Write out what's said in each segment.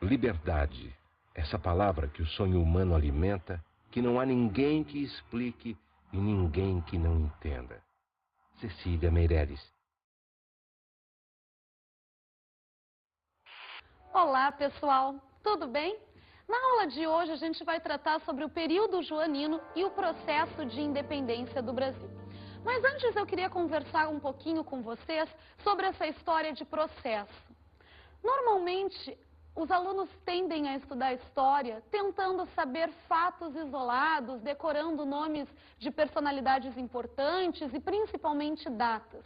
Liberdade, essa palavra que o sonho humano alimenta, que não há ninguém que explique e ninguém que não entenda. Cecília Meirelles. Olá, pessoal. Tudo bem? Na aula de hoje a gente vai tratar sobre o período joanino e o processo de independência do Brasil. Mas antes eu queria conversar um pouquinho com vocês sobre essa história de processo. Normalmente, os alunos tendem a estudar história tentando saber fatos isolados, decorando nomes de personalidades importantes e principalmente datas.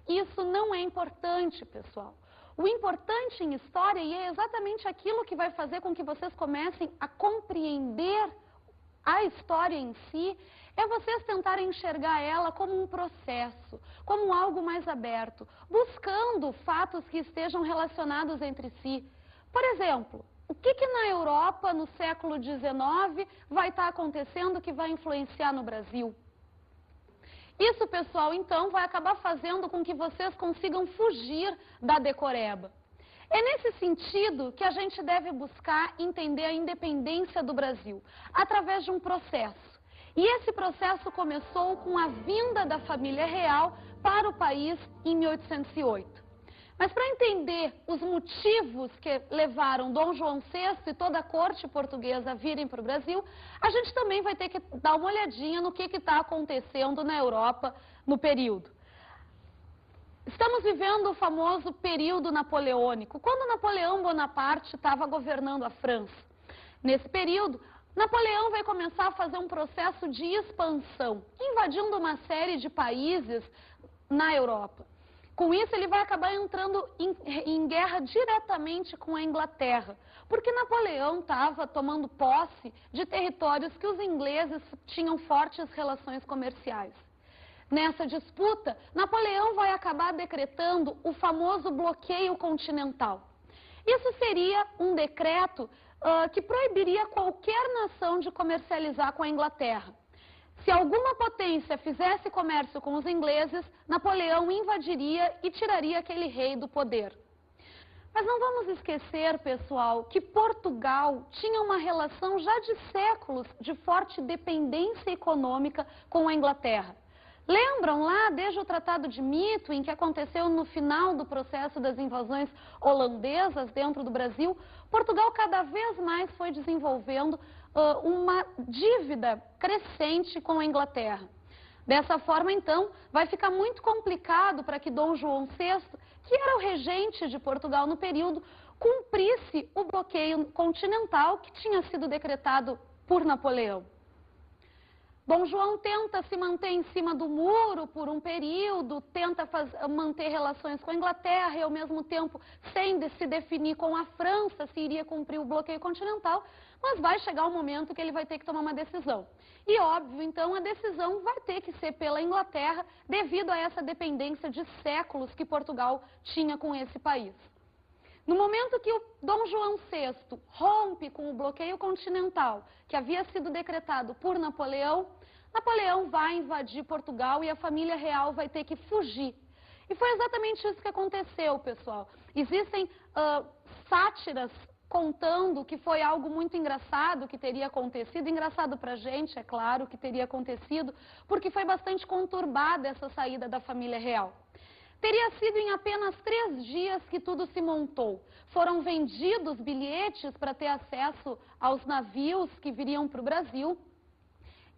Isso não é importante, pessoal. O importante em história, e é exatamente aquilo que vai fazer com que vocês comecem a compreender a história em si, é vocês tentarem enxergar ela como um processo, como algo mais aberto, buscando fatos que estejam relacionados entre si. Por exemplo, o que na Europa, no século XIX, vai estar acontecendo que vai influenciar no Brasil? Isso, pessoal, então, vai acabar fazendo com que vocês consigam fugir da decoreba. É nesse sentido que a gente deve buscar entender a independência do Brasil, através de um processo. E esse processo começou com a vinda da família real para o país em 1808. Mas para entender os motivos que levaram Dom João VI e toda a corte portuguesa a virem para o Brasil, a gente também vai ter que dar uma olhadinha no que está acontecendo na Europa no período. Estamos vivendo o famoso período napoleônico, quando Napoleão Bonaparte estava governando a França. Nesse período, Napoleão vai começar a fazer um processo de expansão, invadindo uma série de países na Europa. Com isso, ele vai acabar entrando em guerra diretamente com a Inglaterra, porque Napoleão estava tomando posse de territórios que os ingleses tinham fortes relações comerciais. Nessa disputa, Napoleão vai acabar decretando o famoso bloqueio continental. Isso seria um decreto que proibiria qualquer nação de comercializar com a Inglaterra. Se alguma potência fizesse comércio com os ingleses, Napoleão invadiria e tiraria aquele rei do poder. Mas não vamos esquecer, pessoal, que Portugal tinha uma relação já de séculos de forte dependência econômica com a Inglaterra. Lembram lá, desde o Tratado de Mito, que aconteceu no final do processo das invasões holandesas dentro do Brasil, Portugal cada vez mais foi desenvolvendo uma dívida crescente com a Inglaterra. Dessa forma, então, vai ficar muito complicado para que Dom João VI, que era o regente de Portugal no período, cumprisse o bloqueio continental que tinha sido decretado por Napoleão. Dom João tenta se manter em cima do muro por um período, tenta manter relações com a Inglaterra e, ao mesmo tempo, sem se definir com a França se iria cumprir o bloqueio continental, mas vai chegar um momento que ele vai ter que tomar uma decisão. E, óbvio, então, a decisão vai ter que ser pela Inglaterra devido a essa dependência de séculos que Portugal tinha com esse país. No momento que o Dom João VI rompe com o bloqueio continental, que havia sido decretado por Napoleão, Napoleão vai invadir Portugal e a família real vai ter que fugir. E foi exatamente isso que aconteceu, pessoal. Existem sátiras contando que foi algo muito engraçado que teria acontecido, engraçado pra gente, é claro, que teria acontecido, porque foi bastante conturbada essa saída da família real. Teria sido em apenas 3 dias que tudo se montou. Foram vendidos bilhetes para ter acesso aos navios que viriam para o Brasil.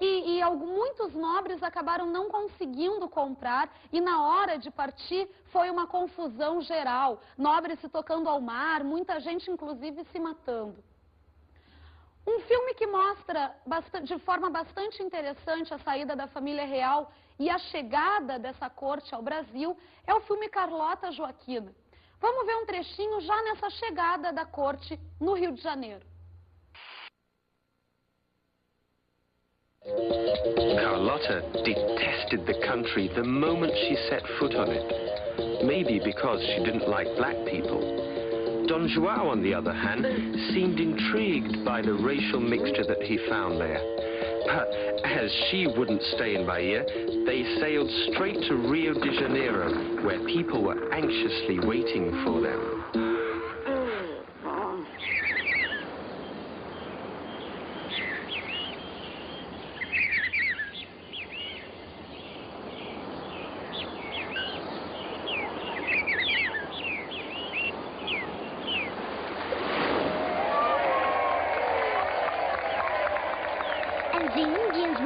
E muitos nobres acabaram não conseguindo comprar e na hora de partir foi uma confusão geral. Nobres se tocando ao mar, muita gente inclusive se matando. Um filme que mostra de forma bastante interessante a saída da família real e a chegada dessa corte ao Brasil é o filme Carlota Joaquina. Vamos ver um trechinho já nessa chegada da corte no Rio de Janeiro. Carlota detested the country the moment she set foot on it. Maybe because she didn't like black people. Don João, on the other hand, seemed intrigued by the racial mixture that he found there. But as she wouldn't stay in Bahia, they sailed straight to Rio de Janeiro, where people were anxiously waiting for them.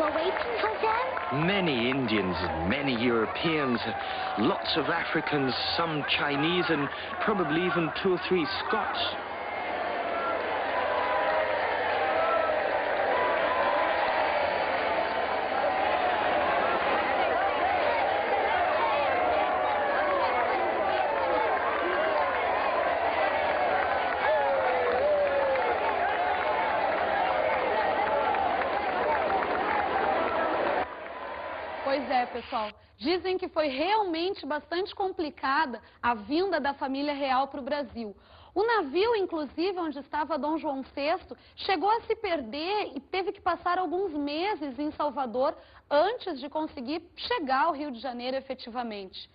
were waiting for them? Many Indians, many Europeans, lots of Africans, some Chinese, and probably even 2 or 3 Scots. Pois é, pessoal. Dizem que foi realmente bastante complicada a vinda da família real para o Brasil. O navio, inclusive, onde estava Dom João VI, chegou a se perder e teve que passar alguns meses em Salvador antes de conseguir chegar ao Rio de Janeiro efetivamente.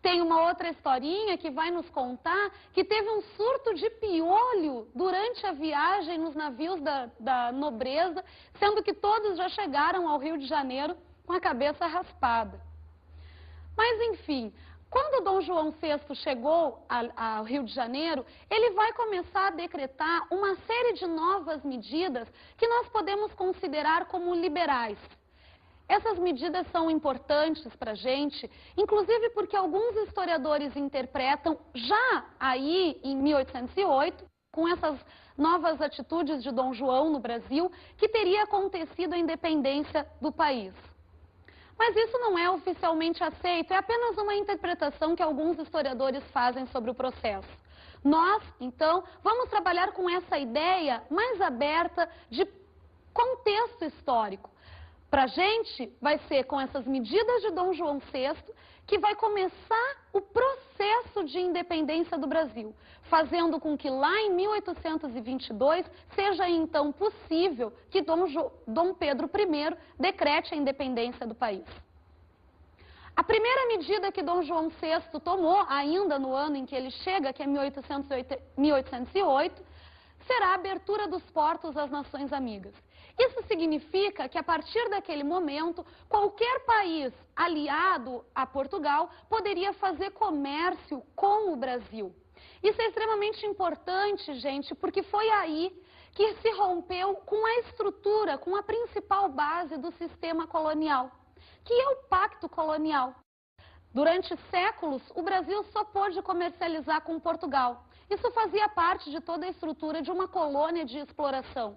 Tem uma outra historinha que vai nos contar que teve um surto de piolho durante a viagem nos navios da nobreza, sendo que todos já chegaram ao Rio de Janeiro com a cabeça raspada. Mas, enfim, quando Dom João VI chegou ao Rio de Janeiro, ele vai começar a decretar uma série de novas medidas que nós podemos considerar como liberais. Essas medidas são importantes para a gente, inclusive porque alguns historiadores interpretam, já aí em 1808, com essas novas atitudes de Dom João no Brasil, que teria acontecido a independência do país. Mas isso não é oficialmente aceito, é apenas uma interpretação que alguns historiadores fazem sobre o processo. Nós, então, vamos trabalhar com essa ideia mais aberta de contexto histórico. Para a gente, vai ser com essas medidas de Dom João VI que vai começar o processo de independência do Brasil, fazendo com que lá em 1822 seja então possível que Dom Pedro I decrete a independência do país. A primeira medida que Dom João VI tomou, ainda no ano em que ele chega, que é 1808, será a abertura dos portos às nações amigas. Isso significa que, a partir daquele momento, qualquer país aliado a Portugal poderia fazer comércio com o Brasil. Isso é extremamente importante, gente, porque foi aí que se rompeu com a estrutura, com a principal base do sistema colonial, que é o Pacto Colonial. Durante séculos, o Brasil só pôde comercializar com Portugal. Isso fazia parte de toda a estrutura de uma colônia de exploração.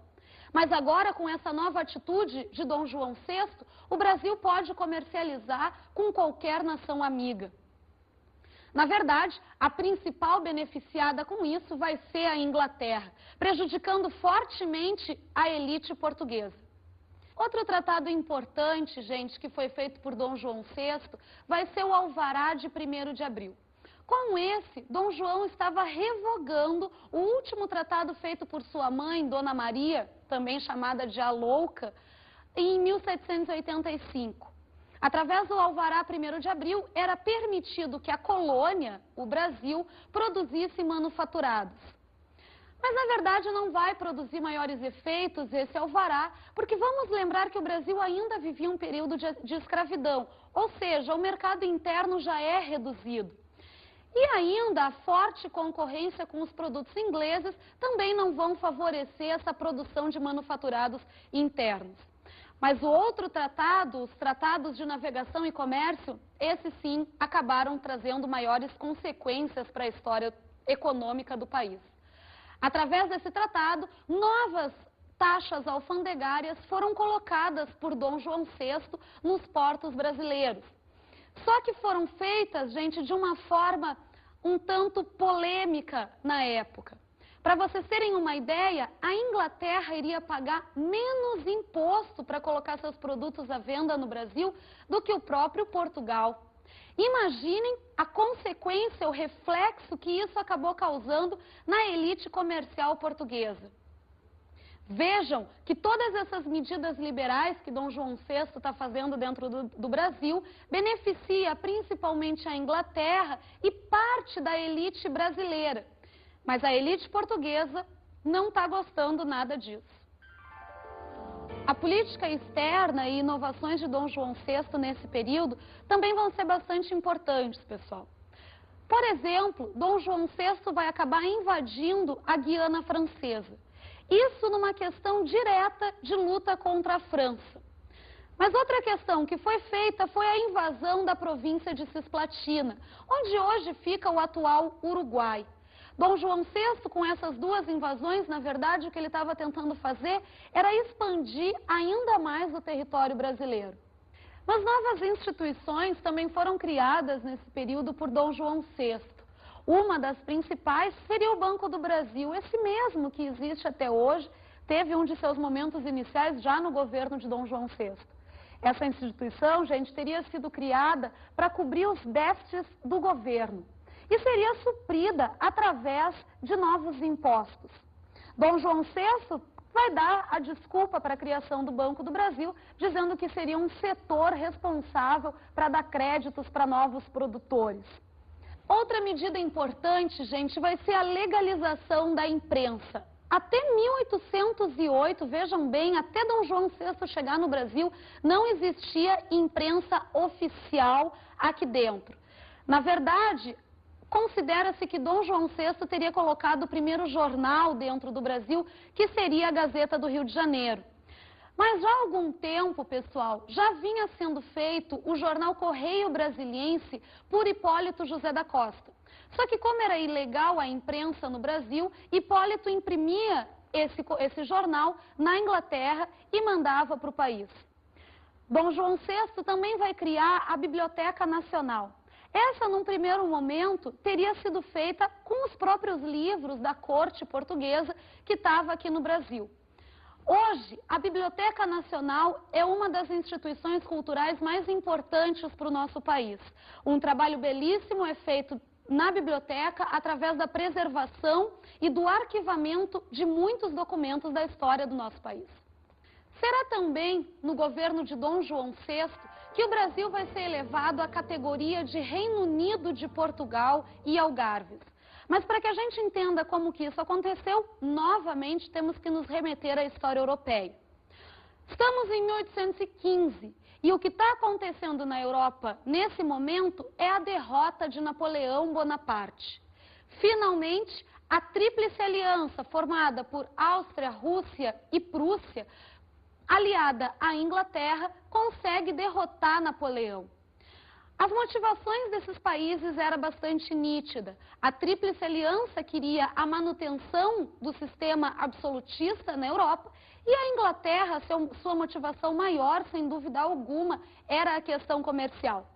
Mas agora, com essa nova atitude de Dom João VI, o Brasil pode comercializar com qualquer nação amiga. Na verdade, a principal beneficiada com isso vai ser a Inglaterra, prejudicando fortemente a elite portuguesa. Outro tratado importante, gente, que foi feito por Dom João VI, vai ser o Alvará de 1º de abril. Com esse, Dom João estava revogando o último tratado feito por sua mãe, Dona Maria, também chamada de a Louca, em 1785. Através do Alvará 1º de abril, era permitido que a colônia, o Brasil, produzisse manufaturados. Mas, na verdade, não vai produzir maiores efeitos esse alvará, porque vamos lembrar que o Brasil ainda vivia um período de escravidão, ou seja, o mercado interno já é reduzido. E ainda a forte concorrência com os produtos ingleses também não vão favorecer essa produção de manufaturados internos. Mas o outro tratado, os tratados de navegação e comércio, esses sim acabaram trazendo maiores consequências para a história econômica do país. Através desse tratado, novas taxas alfandegárias foram colocadas por Dom João VI nos portos brasileiros. Só que foram feitas, gente, de uma forma um tanto polêmica na época. Para vocês terem uma ideia, a Inglaterra iria pagar menos imposto para colocar seus produtos à venda no Brasil do que o próprio Portugal. Imaginem a consequência, o reflexo que isso acabou causando na elite comercial portuguesa. Vejam que todas essas medidas liberais que Dom João VI está fazendo dentro do Brasil beneficia principalmente a Inglaterra e parte da elite brasileira. Mas a elite portuguesa não está gostando nada disso. A política externa e inovações de Dom João VI nesse período também vão ser bastante importantes, pessoal. Por exemplo, Dom João VI vai acabar invadindo a Guiana Francesa. Isso numa questão direta de luta contra a França. Mas outra questão que foi feita foi a invasão da província de Cisplatina, onde hoje fica o atual Uruguai. Dom João VI, com essas duas invasões, na verdade, o que ele estava tentando fazer era expandir ainda mais o território brasileiro. Mas novas instituições também foram criadas nesse período por Dom João VI. Uma das principais seria o Banco do Brasil, esse mesmo que existe até hoje, teve um de seus momentos iniciais já no governo de Dom João VI. Essa instituição, gente, teria sido criada para cobrir os déficits do governo e seria suprida através de novos impostos. Dom João VI vai dar a desculpa para a criação do Banco do Brasil, dizendo que seria um setor responsável para dar créditos para novos produtores. Outra medida importante, gente, vai ser a legalização da imprensa. Até 1808, vejam bem, até Dom João VI chegar no Brasil, não existia imprensa oficial aqui dentro. Na verdade, considera-se que Dom João VI teria colocado o primeiro jornal dentro do Brasil, que seria a Gazeta do Rio de Janeiro. Mas já há algum tempo, pessoal, já vinha sendo feito o jornal Correio Brasiliense por Hipólito José da Costa. Só que como era ilegal a imprensa no Brasil, Hipólito imprimia esse jornal na Inglaterra e mandava para o país. Dom João VI também vai criar a Biblioteca Nacional. Essa, num primeiro momento, teria sido feita com os próprios livros da corte portuguesa que estava aqui no Brasil. Hoje, a Biblioteca Nacional é uma das instituições culturais mais importantes para o nosso país. Um trabalho belíssimo é feito na biblioteca através da preservação e do arquivamento de muitos documentos da história do nosso país. Será também no governo de Dom João VI que o Brasil vai ser elevado à categoria de Reino Unido de Portugal e Algarves. Mas para que a gente entenda como que isso aconteceu, novamente temos que nos remeter à história europeia. Estamos em 1815 e o que está acontecendo na Europa nesse momento é a derrota de Napoleão Bonaparte. Finalmente, a Tríplice Aliança, formada por Áustria, Rússia e Prússia, aliada à Inglaterra, consegue derrotar Napoleão. As motivações desses países eram bastante nítidas. A Tríplice Aliança queria a manutenção do sistema absolutista na Europa e a Inglaterra, sua motivação maior, sem dúvida alguma, era a questão comercial.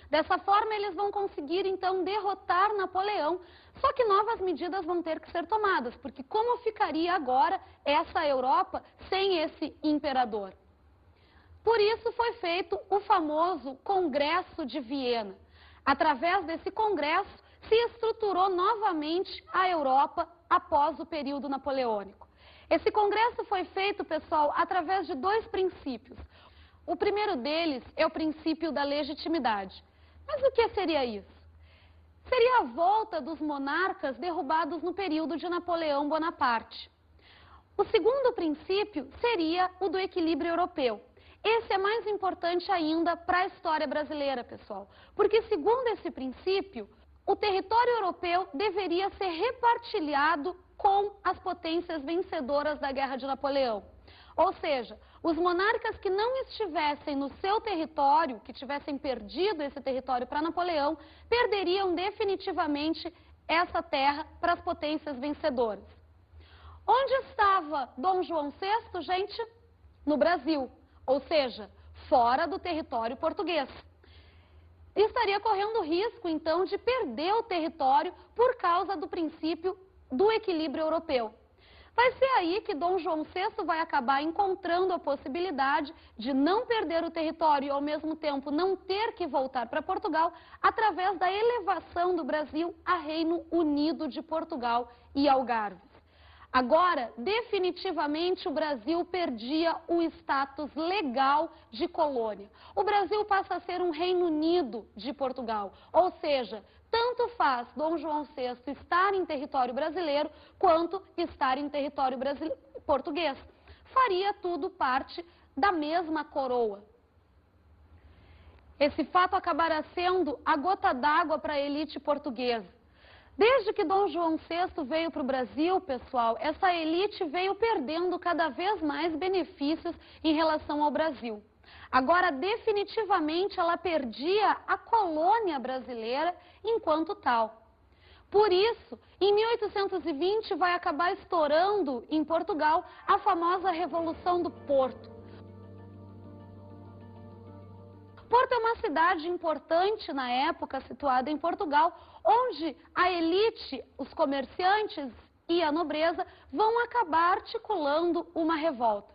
Dessa forma, eles vão conseguir, então, derrotar Napoleão, só que novas medidas vão ter que ser tomadas, porque como ficaria agora essa Europa sem esse imperador? Por isso foi feito o famoso Congresso de Viena. Através desse congresso, se estruturou novamente a Europa após o período napoleônico. Esse congresso foi feito, pessoal, através de dois princípios. O primeiro deles é o princípio da legitimidade. Mas o que seria isso? Seria a volta dos monarcas derrubados no período de Napoleão Bonaparte. O segundo princípio seria o do equilíbrio europeu. Esse é mais importante ainda para a história brasileira, pessoal, porque segundo esse princípio, o território europeu deveria ser repartilhado com as potências vencedoras da Guerra de Napoleão. Ou seja, os monarcas que não estivessem no seu território, que tivessem perdido esse território para Napoleão, perderiam definitivamente essa terra para as potências vencedoras. Onde estava Dom João VI, gente? No Brasil, ou seja, fora do território português. Estaria correndo risco, então, de perder o território por causa do princípio do equilíbrio europeu. Vai ser aí que Dom João VI vai acabar encontrando a possibilidade de não perder o território e, ao mesmo tempo, não ter que voltar para Portugal através da elevação do Brasil a Reino Unido de Portugal e Algarves. Agora, definitivamente, o Brasil perdia o status legal de colônia. O Brasil passa a ser um Reino Unido de Portugal, ou seja, tanto faz Dom João VI estar em território brasileiro quanto estar em território português. Faria tudo parte da mesma coroa. Esse fato acabará sendo a gota d'água para a elite portuguesa. Desde que Dom João VI veio para o Brasil, pessoal, essa elite veio perdendo cada vez mais benefícios em relação ao Brasil. Agora, definitivamente, ela perdia a colônia brasileira enquanto tal. Por isso, em 1820 vai acabar estourando em Portugal a famosa Revolução do Porto. Porto é uma cidade importante na época, situada em Portugal, onde a elite, os comerciantes e a nobreza vão acabar articulando uma revolta.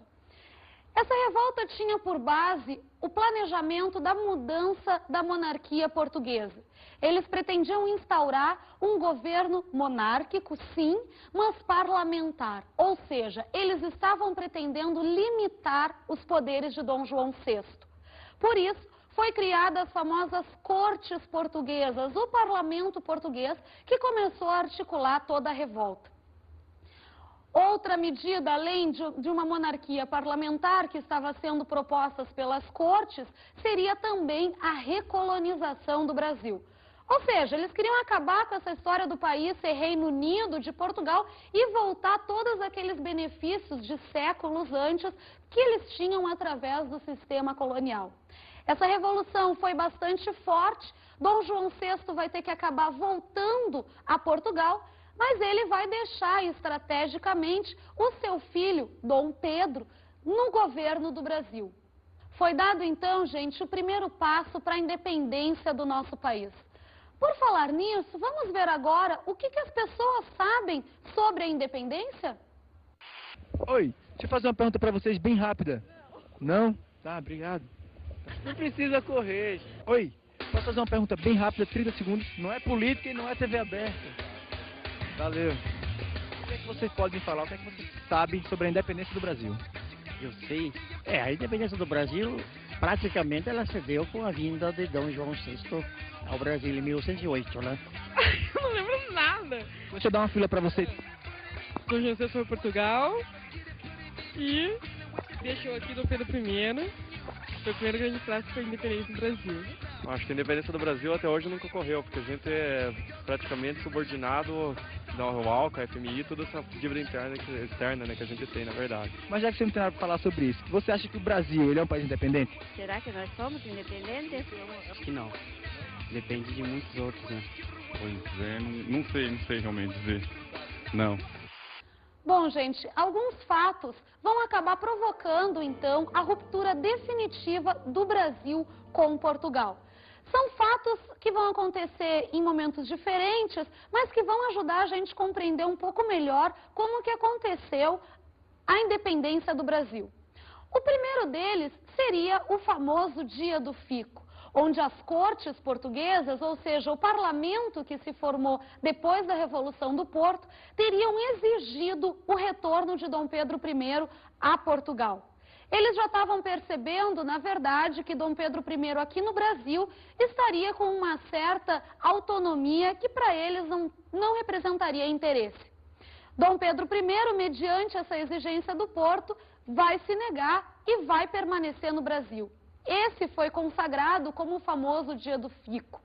Essa revolta tinha por base o planejamento da mudança da monarquia portuguesa. Eles pretendiam instaurar um governo monárquico, sim, mas parlamentar. Ou seja, eles estavam pretendendo limitar os poderes de Dom João VI. Por isso, foi criada as famosas Cortes Portuguesas, o parlamento português, que começou a articular toda a revolta. Outra medida, além de uma monarquia parlamentar que estava sendo proposta pelas cortes, seria também a recolonização do Brasil. Ou seja, eles queriam acabar com essa história do país ser Reino Unido de Portugal e voltar todos aqueles benefícios de séculos antes que eles tinham através do sistema colonial. Essa revolução foi bastante forte, Dom João VI vai ter que acabar voltando a Portugal, mas ele vai deixar estrategicamente o seu filho, Dom Pedro, no governo do Brasil. Foi dado então, gente, o primeiro passo para a independência do nosso país. Por falar nisso, vamos ver agora o que as pessoas sabem sobre a independência? Oi, deixa eu fazer uma pergunta para vocês bem rápida. Não? Tá, obrigado. Não precisa correr. Oi, posso fazer uma pergunta bem rápida, 30 segundos? Não é política e não é TV aberta. Valeu. O que é que vocês podem me falar? O que é que vocês sabem sobre a independência do Brasil? Eu sei. A independência do Brasil, praticamente, ela se deu com a vinda de Dom João VI ao Brasil em 1808, né? Eu não lembro nada. Deixa eu dar uma fila pra vocês. Dom João VI foi para Portugal e deixou aqui Dom Pedro I. Foi o primeiro grande prazo para a independência do Brasil. Acho que a independência do Brasil até hoje nunca ocorreu, porque a gente é praticamente subordinado ao ALCA, FMI, toda essa dívida externa, né, que a gente tem, na verdade. Mas já que você não tem nada para falar sobre isso, você acha que o Brasil ele é um país independente? Será que nós somos independentes? Acho que não. Depende de muitos outros, né? Pois é, não sei realmente dizer. Não. Bom, gente, alguns fatos vão acabar provocando, então, a ruptura definitiva do Brasil com Portugal. São fatos que vão acontecer em momentos diferentes, mas que vão ajudar a gente a compreender um pouco melhor como que aconteceu a independência do Brasil. O primeiro deles seria o famoso Dia do Fico, onde as cortes portuguesas, ou seja, o parlamento que se formou depois da Revolução do Porto, teriam exigido o retorno de Dom Pedro I a Portugal. Eles já estavam percebendo, na verdade, que Dom Pedro I aqui no Brasil estaria com uma certa autonomia que para eles não representaria interesse. Dom Pedro I, mediante essa exigência do Porto, vai se negar e vai permanecer no Brasil. Esse foi consagrado como o famoso Dia do Fico.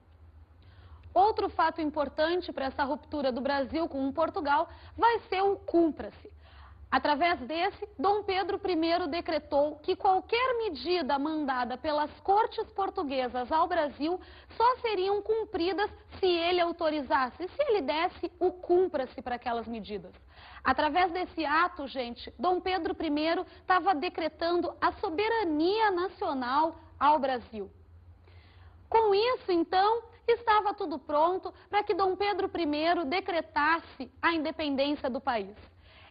Outro fato importante para essa ruptura do Brasil com Portugal vai ser o Cumpra-se. Através desse, Dom Pedro I decretou que qualquer medida mandada pelas cortes portuguesas ao Brasil só seriam cumpridas se ele autorizasse, se ele desse o Cumpra-se para aquelas medidas. Através desse ato, gente, Dom Pedro I estava decretando a soberania nacional ao Brasil. Com isso, então, estava tudo pronto para que Dom Pedro I decretasse a independência do país.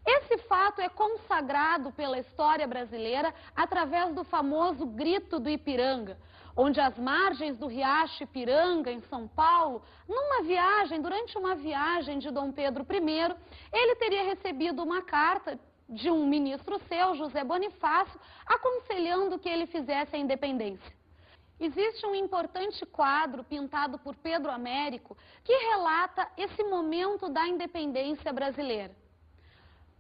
Esse fato é consagrado pela história brasileira através do famoso Grito do Ipiranga, onde às margens do riacho Ipiranga, em São Paulo, durante uma viagem de Dom Pedro I, ele teria recebido uma carta de um ministro seu, José Bonifácio, aconselhando que ele fizesse a independência. Existe um importante quadro pintado por Pedro Américo que relata esse momento da independência brasileira.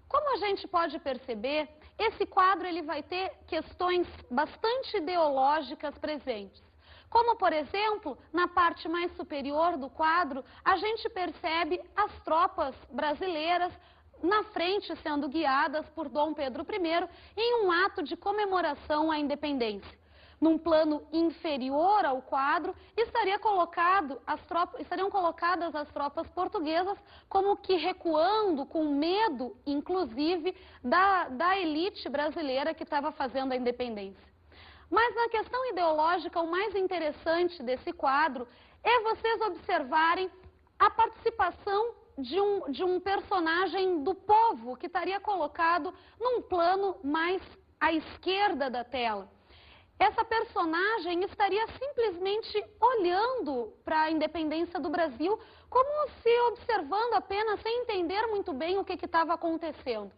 Como a gente pode perceber, esse quadro ele vai ter questões bastante ideológicas presentes. Como, por exemplo, na parte mais superior do quadro, a gente percebe as tropas brasileiras na frente sendo guiadas por Dom Pedro I em um ato de comemoração à independência. num plano inferior ao quadro, estariam colocadas as tropas portuguesas como que recuando, com medo, inclusive, da elite brasileira que estava fazendo a independência. Mas na questão ideológica, o mais interessante desse quadro é vocês observarem a participação de um personagem do povo que estaria colocado num plano mais à esquerda da tela. Essa personagem estaria simplesmente olhando para a independência do Brasil, como se observando apenas, sem entender muito bem o que estava acontecendo.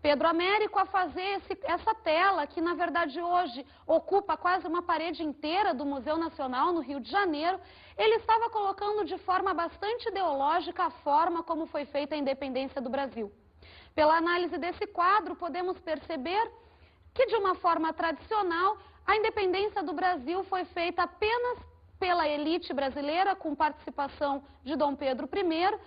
Pedro Américo, a fazer essa tela, que na verdade hoje ocupa quase uma parede inteira do Museu Nacional, no Rio de Janeiro, ele estava colocando de forma bastante ideológica a forma como foi feita a independência do Brasil. Pela análise desse quadro, podemos perceber que, de uma forma tradicional, a independência do Brasil foi feita apenas pela elite brasileira, com participação de Dom Pedro I,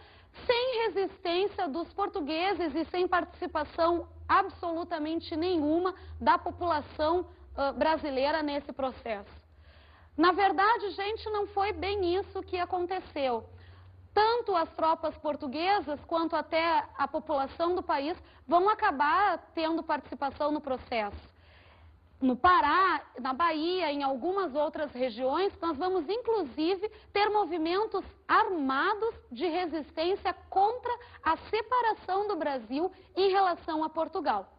sem resistência dos portugueses e sem participação absolutamente nenhuma da população brasileira nesse processo. Na verdade, gente, não foi bem isso que aconteceu. Tanto as tropas portuguesas quanto até a população do país vão acabar tendo participação no processo. No Pará, na Bahia, em algumas outras regiões, nós vamos inclusive ter movimentos armados de resistência contra a separação do Brasil em relação a Portugal.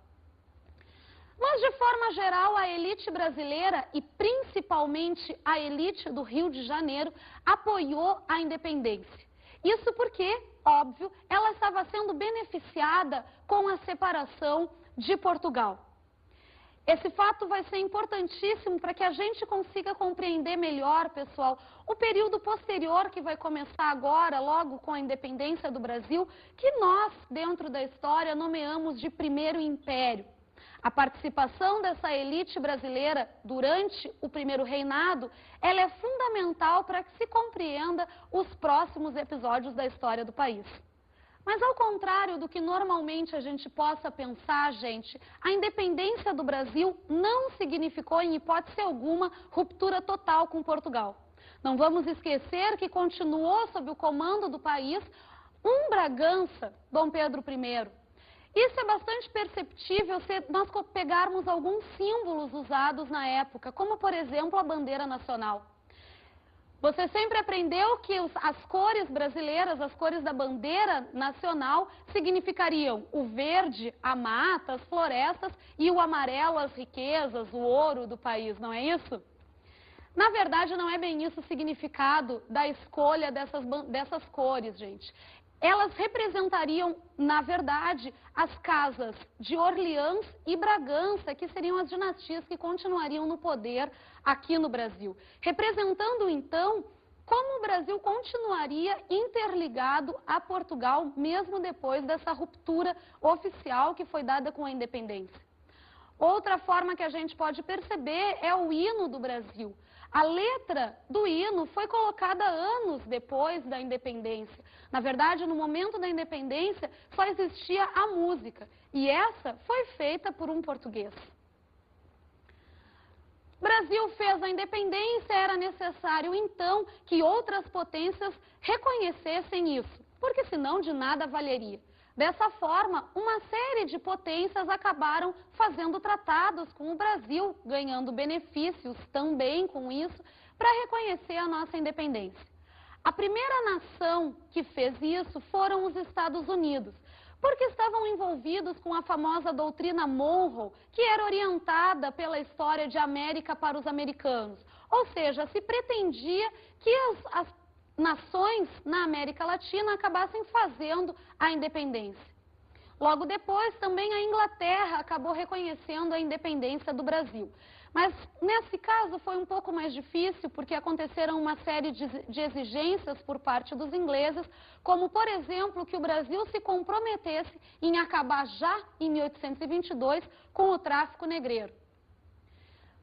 Mas, de forma geral, a elite brasileira e principalmente a elite do Rio de Janeiro apoiou a independência. Isso porque, óbvio, ela estava sendo beneficiada com a separação de Portugal. Esse fato vai ser importantíssimo para que a gente consiga compreender melhor, pessoal, o período posterior que vai começar agora, logo com a independência do Brasil, que nós, dentro da história, nomeamos de Primeiro Império. A participação dessa elite brasileira durante o primeiro reinado, ela é fundamental para que se compreenda os próximos episódios da história do país. Mas, ao contrário do que normalmente a gente possa pensar, gente, a independência do Brasil não significou, em hipótese alguma, ruptura total com Portugal. Não vamos esquecer que continuou sob o comando do país um Bragança, Dom Pedro I. Isso é bastante perceptível se nós pegarmos alguns símbolos usados na época, como, por exemplo, a bandeira nacional. Você sempre aprendeu que as cores brasileiras, as cores da bandeira nacional, significariam o verde, a mata, as florestas, e o amarelo, as riquezas, o ouro do país, não é isso? Na verdade, não é bem isso o significado da escolha dessas cores, gente. Elas representariam, na verdade, as casas de Orleans e Bragança, que seriam as dinastias que continuariam no poder aqui no Brasil. Representando, então, como o Brasil continuaria interligado a Portugal, mesmo depois dessa ruptura oficial que foi dada com a independência. Outra forma que a gente pode perceber é o hino do Brasil. A letra do hino foi colocada anos depois da independência. Na verdade, no momento da independência, só existia a música. E essa foi feita por um português. O Brasil fez a independência, era necessário, então, que outras potências reconhecessem isso, porque senão de nada valeria. Dessa forma, uma série de potências acabaram fazendo tratados com o Brasil, ganhando benefícios também com isso, para reconhecer a nossa independência. A primeira nação que fez isso foram os Estados Unidos, porque estavam envolvidos com a famosa doutrina Monroe, que era orientada pela história de América para os americanos. Ou seja, se pretendia que as nações na América Latina acabassem fazendo a independência. Logo depois, também a Inglaterra acabou reconhecendo a independência do Brasil. Mas, nesse caso, foi um pouco mais difícil, porque aconteceram uma série de exigências por parte dos ingleses, como, por exemplo, que o Brasil se comprometesse em acabar já em 1822 com o tráfico negreiro.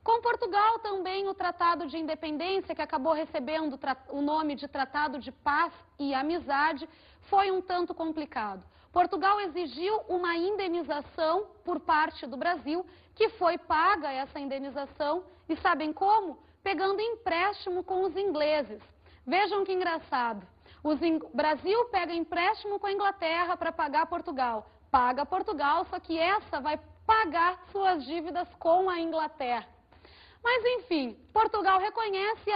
Com Portugal também o Tratado de Independência, que acabou recebendo o nome de Tratado de Paz e Amizade, foi um tanto complicado. Portugal exigiu uma indenização por parte do Brasil, que foi paga essa indenização, e sabem como? Pegando empréstimo com os ingleses. Vejam que engraçado. O Brasil pega empréstimo com a Inglaterra para pagar Portugal. Paga Portugal, só que essa vai pagar suas dívidas com a Inglaterra. Mas, enfim, Portugal reconhece e,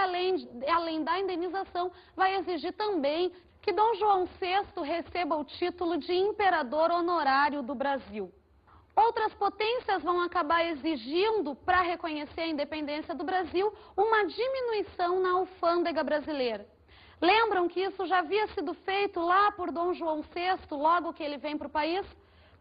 além da indenização, vai exigir também que Dom João VI receba o título de imperador honorário do Brasil. Outras potências vão acabar exigindo, para reconhecer a independência do Brasil, uma diminuição na alfândega brasileira. Lembram que isso já havia sido feito lá por Dom João VI, logo que ele vem para o país?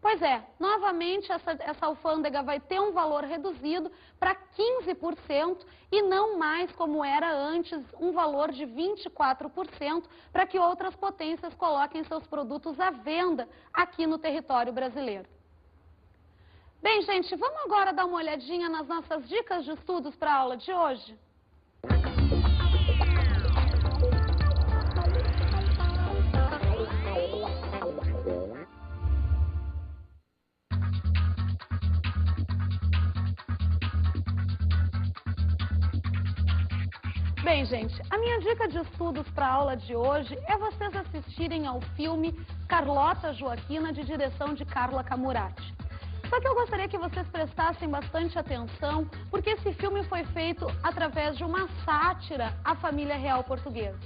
Pois é, novamente essa alfândega vai ter um valor reduzido para 15% e não mais como era antes, um valor de 24%, para que outras potências coloquem seus produtos à venda aqui no território brasileiro. Bem, gente, vamos agora dar uma olhadinha nas nossas dicas de estudos para a aula de hoje? Bem, gente, a minha dica de estudos para a aula de hoje é vocês assistirem ao filme Carlota Joaquina, de direção de Carla Camurati. Só que eu gostaria que vocês prestassem bastante atenção, porque esse filme foi feito através de uma sátira à família real portuguesa.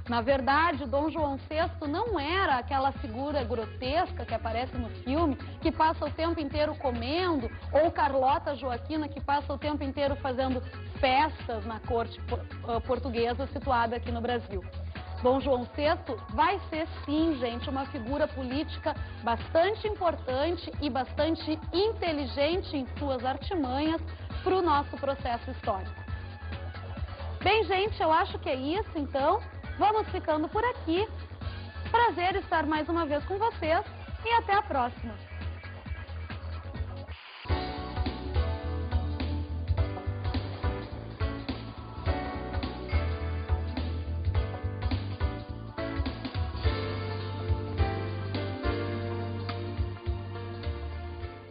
Na verdade, Dom João VI não era aquela figura grotesca que aparece no filme, que passa o tempo inteiro comendo, ou Carlota Joaquina, que passa o tempo inteiro fazendo festas na corte portuguesa situada aqui no Brasil. Dom João VI vai ser, sim, gente, uma figura política bastante importante e bastante inteligente em suas artimanhas para o nosso processo histórico. Bem, gente, eu acho que é isso, então. Vamos ficando por aqui. Prazer estar mais uma vez com vocês e até a próxima.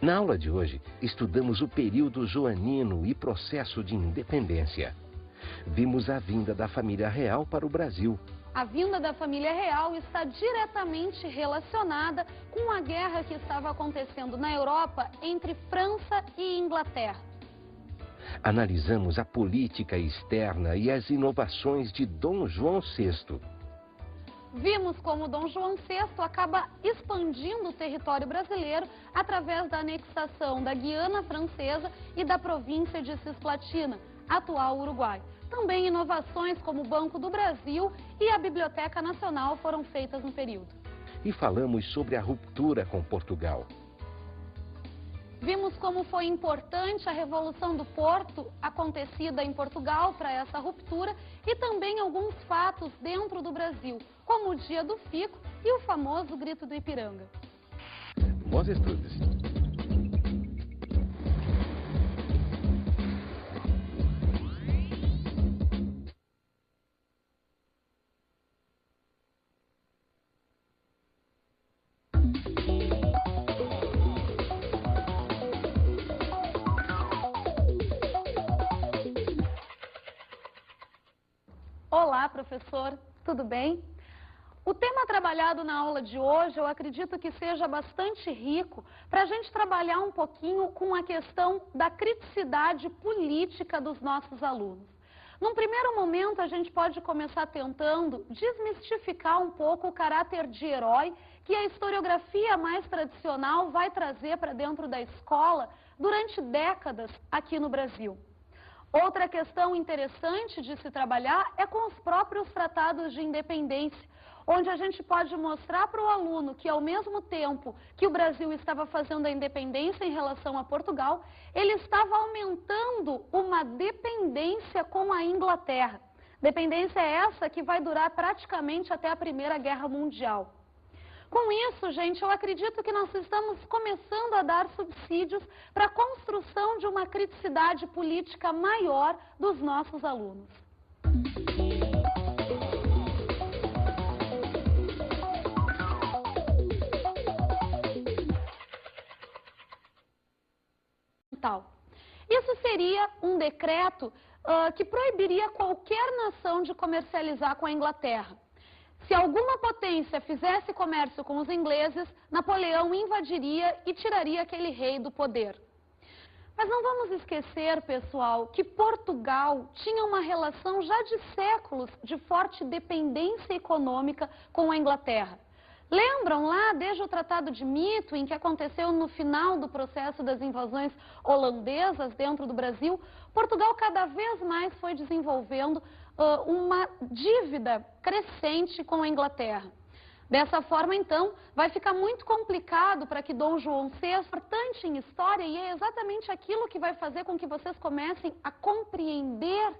Na aula de hoje, estudamos o período joanino e processo de independência. Vimos a vinda da família real para o Brasil. A vinda da família real está diretamente relacionada com a guerra que estava acontecendo na Europa entre França e Inglaterra. Analisamos a política externa e as inovações de Dom João VI. Vimos como Dom João VI acaba expandindo o território brasileiro através da anexação da Guiana Francesa e da província de Cisplatina, atual Uruguai. Também inovações como o Banco do Brasil e a Biblioteca Nacional foram feitas no período. E falamos sobre a ruptura com Portugal. Vimos como foi importante a Revolução do Porto, acontecida em Portugal, para essa ruptura, e também alguns fatos dentro do Brasil, como o Dia do Fico e o famoso Grito do Ipiranga. Bons estudos! Olá, professor, tudo bem? O tema trabalhado na aula de hoje, eu acredito que seja bastante rico para a gente trabalhar um pouquinho com a questão da criticidade política dos nossos alunos. Num primeiro momento, a gente pode começar tentando desmistificar um pouco o caráter de herói que a historiografia mais tradicional vai trazer para dentro da escola durante décadas aqui no Brasil. Outra questão interessante de se trabalhar é com os próprios tratados de independência, onde a gente pode mostrar para o aluno que, ao mesmo tempo que o Brasil estava fazendo a independência em relação a Portugal, ele estava aumentando uma dependência com a Inglaterra. Dependência essa que vai durar praticamente até a Primeira Guerra Mundial. Com isso, gente, eu acredito que nós estamos começando a dar subsídios para a construção de uma criticidade política maior dos nossos alunos. continental. Isso seria um decreto que proibiria qualquer nação de comercializar com a Inglaterra. Se alguma potência fizesse comércio com os ingleses, Napoleão invadiria e tiraria aquele rei do poder. Mas não vamos esquecer, pessoal, que Portugal tinha uma relação já de séculos de forte dependência econômica com a Inglaterra. Lembram lá, desde o Tratado de Mito, que aconteceu no final do processo das invasões holandesas dentro do Brasil, Portugal cada vez mais foi desenvolvendo uma dívida crescente com a Inglaterra. Dessa forma, então, vai ficar muito complicado para que Dom João VI, importante em história, e é exatamente aquilo que vai fazer com que vocês comecem a compreender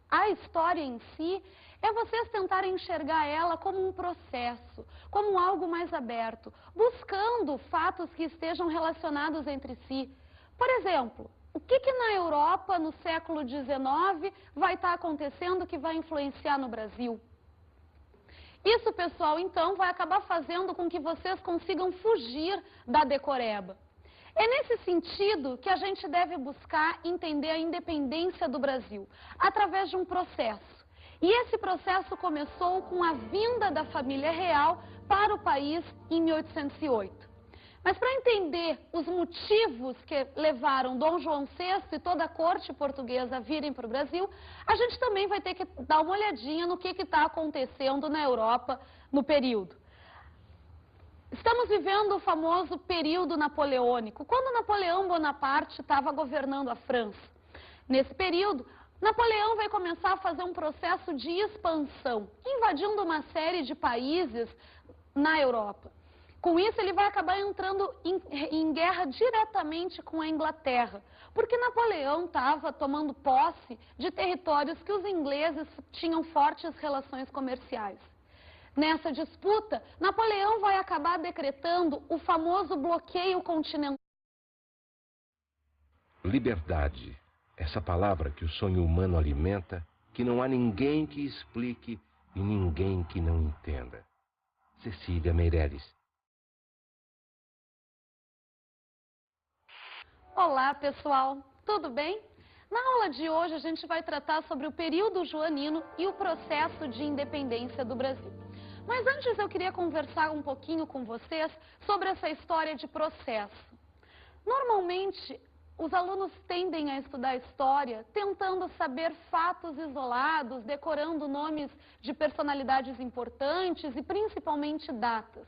a história em si, é vocês tentarem enxergar ela como um processo, como algo mais aberto, buscando fatos que estejam relacionados entre si. Por exemplo, o que na Europa, no século XIX, vai estar acontecendo que vai influenciar no Brasil? Isso, pessoal, então, vai acabar fazendo com que vocês consigam fugir da decoreba. É nesse sentido que a gente deve buscar entender a independência do Brasil, através de um processo. E esse processo começou com a vinda da família real para o país em 1808. Mas para entender os motivos que levaram Dom João VI e toda a corte portuguesa a virem para o Brasil, a gente também vai ter que dar uma olhadinha no que está acontecendo na Europa no período. Estamos vivendo o famoso período napoleônico, quando Napoleão Bonaparte estava governando a França. Nesse período, Napoleão vai começar a fazer um processo de expansão, invadindo uma série de países na Europa. Com isso, ele vai acabar entrando em guerra diretamente com a Inglaterra, porque Napoleão estava tomando posse de territórios que os ingleses tinham fortes relações comerciais. Nessa disputa, Napoleão vai acabar decretando o famoso bloqueio continental. Liberdade, essa palavra que o sonho humano alimenta, que não há ninguém que explique e ninguém que não entenda. Cecília Meireles. Olá, pessoal, tudo bem? Na aula de hoje a gente vai tratar sobre o período joanino e o processo de independência do Brasil. Mas antes eu queria conversar um pouquinho com vocês sobre essa história de processo. Normalmente, os alunos tendem a estudar história tentando saber fatos isolados, decorando nomes de personalidades importantes e principalmente datas.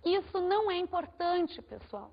Isso não é importante, pessoal.